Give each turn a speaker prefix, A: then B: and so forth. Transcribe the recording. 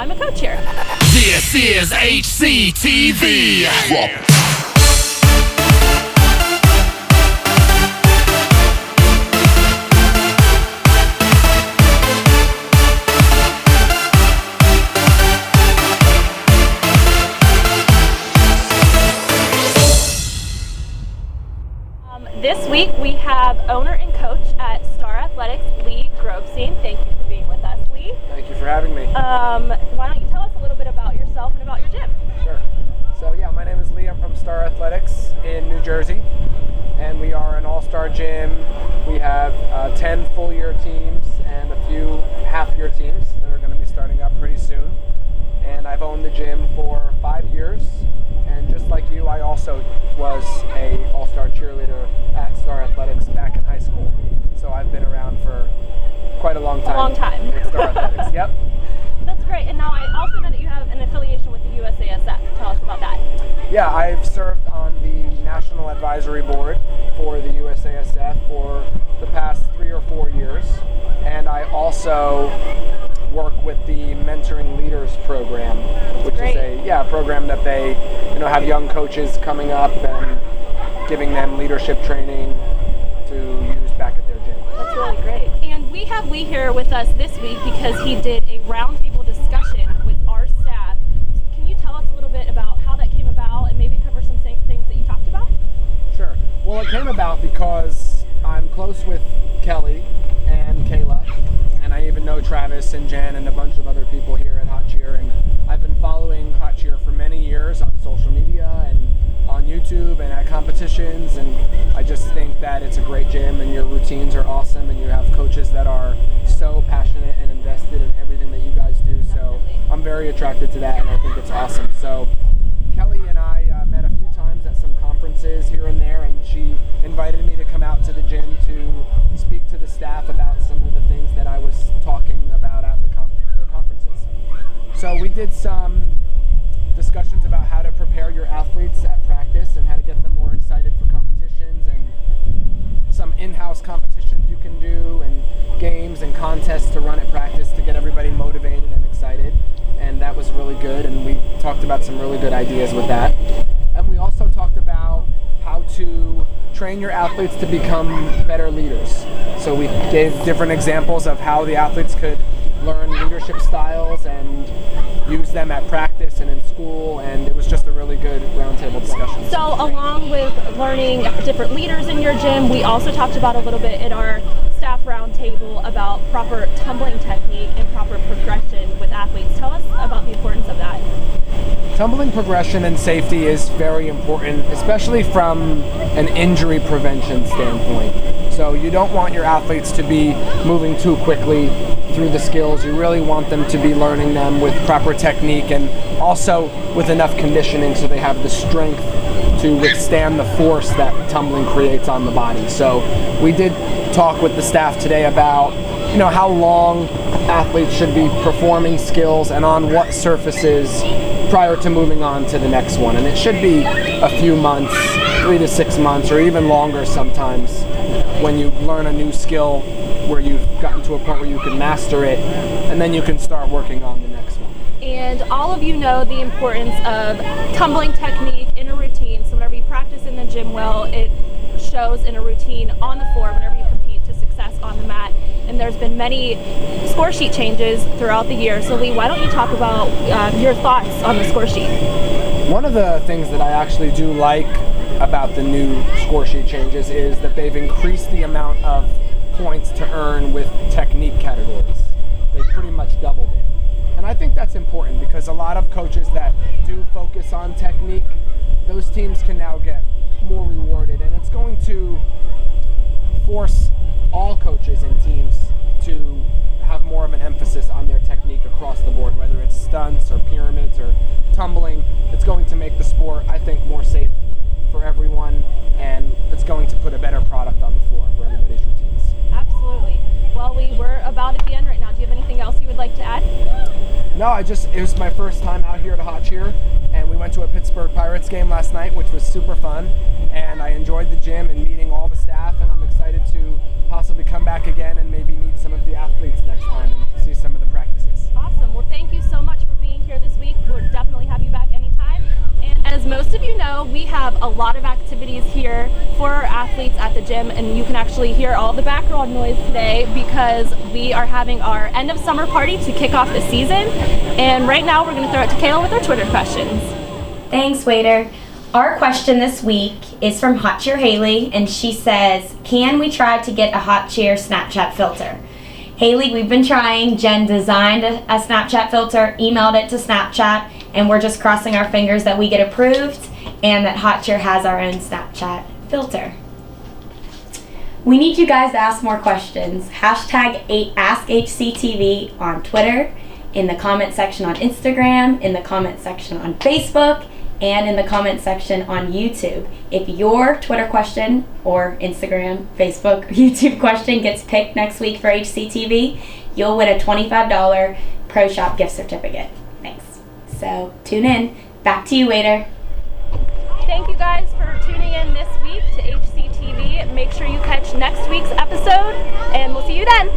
A: I'm a coach here.
B: This is HCTV.
A: This week we have owner and coach at Star Athletics, Lee Grobstein. Thank you for being with us, Lee.
C: Thank you for having me.
A: Why don't you tell us a little bit about yourself and about your gym?
C: Sure. So yeah, my name is Lee. I'm from Star Athletics in New Jersey, and we are an all-star gym. We have 10 full-year teams and a few half-year teams that are going to be starting up pretty soon. And I've owned the gym for 5 years. And just like you, I also was a all-star cheerleader at Star Athletics back in high school. So I've been around for quite a long time.
A: A long time.
C: At Star Athletics, yep.
A: That's great. And now I also know that you have an affiliation with the USASF. Tell us about that.
C: Yeah, I've served on the National Advisory Board for the USASF for the past 3 or 4 years. And I also work with the Mentoring Leaders program, which is a program that they have young coaches coming up and giving them leadership training to use back at their gym.
A: That's really great. And we have Lee here with us this week because he did a roundtable discussion with our staff. Can you tell us a little bit about how that came about and maybe cover some things that you talked about?
C: Sure. Well, it came about because I'm close with Kelly and Kayla, and I even know Travis and Jen and a bunch of other people here at HotCheer, and I've been following HotCheer for many years on social media and on YouTube and at competitions, and I just think that it's a great gym and your routines are awesome and you have coaches that are so passionate and invested in everything that you guys do. So I'm very attracted to that and I think it's awesome. So Kelly and I met a few times at some conferences here and there, and she invited me to come out to the gym to speak to the staff about some of the things that I was talking about at the conferences. So we did some discussions about how to prepare your athletes at practice and how to get them more excited for competitions, and some in-house competitions you can do and games and contests to run at practice to get everybody motivated and excited. And that was really good, and we talked about some really good ideas with that. And we also talked about how to train your athletes to become better leaders. So we gave different examples of how the athletes could learn leadership styles and use them at practice and in school, and it was just a really good roundtable discussion.
A: So along with learning different leaders in your gym, we also talked about a little bit in our staff roundtable about proper tumbling technique and proper progression with athletes. Tell us about the importance of that.
C: Tumbling progression and safety is very important, especially from an injury prevention standpoint. So you don't want your athletes to be moving too quickly through the skills. You really want them to be learning them with proper technique and also with enough conditioning so they have the strength to withstand the force that tumbling creates on the body. So we did talk with the staff today about how long athletes should be performing skills and on what surfaces prior to moving on to the next one. And it should be a few months, 3 to 6 months, or even longer sometimes, when you learn a new skill where you've gotten to a point where you can master it, and then you can start working on the next one.
A: And all of you know the importance of tumbling technique in a routine. So whenever you practice in the gym well, it shows in a routine on the floor whenever you compete to success on the mat. And there's been many score sheet changes throughout the year. So Lee, why don't you talk about your thoughts on the score sheet?
C: One of the things that I actually do like about the new score sheet changes is that they've increased the amount of points to earn with technique categories. They've pretty much doubled it. And I think that's important because a lot of coaches that do focus on technique, those teams can now get more rewarded, and it's going to force all coaches and teams to have more of an emphasis on their technique across the board, whether it's stunts or pyramids or tumbling. It's going to make the sport, I think, more safe for everyone, and it's going to put a better product on the floor for everybody's routines.
A: Absolutely. Well, Lee, we're about at the end right now. Do you have anything else you would like to add?
C: No, it was my first time out here at HotCheer, and we went to a Pittsburgh Pirates game last night, which was super fun, and I enjoyed the gym and meeting all the staff, and I'm excited to possibly come back again and maybe meet some of the athletes next time and see some of the practices.
A: Awesome. Well, thank you so much for being here this week. We'll definitely have you back anytime. And as most of you know, we have a lot of activities here for our athletes at the gym, and you can actually hear all the background noise today because we are having our end of summer party to kick off the season. And right now we're going to throw it to Kayla with our Twitter questions.
D: Thanks, Wiater. Our question this week is from HotCheer Haley, and she says, can we try to get a HotCheer Snapchat filter? Haley, we've been trying. Jen designed a Snapchat filter, emailed it to Snapchat, and we're just crossing our fingers that we get approved and that HotCheer has our own Snapchat filter. We need you guys to ask more questions. Hashtag AskHCTV on Twitter, in the comment section on Instagram, in the comment section on Facebook, and in the comment section on YouTube. If your Twitter question or Instagram, Facebook, YouTube question gets picked next week for HCTV, you'll win a $25 Pro Shop gift certificate. Thanks. So tune in. Back to you, Wiater.
A: Thank you guys for tuning in this week to HCTV. Make sure you catch next week's episode, and we'll see you then.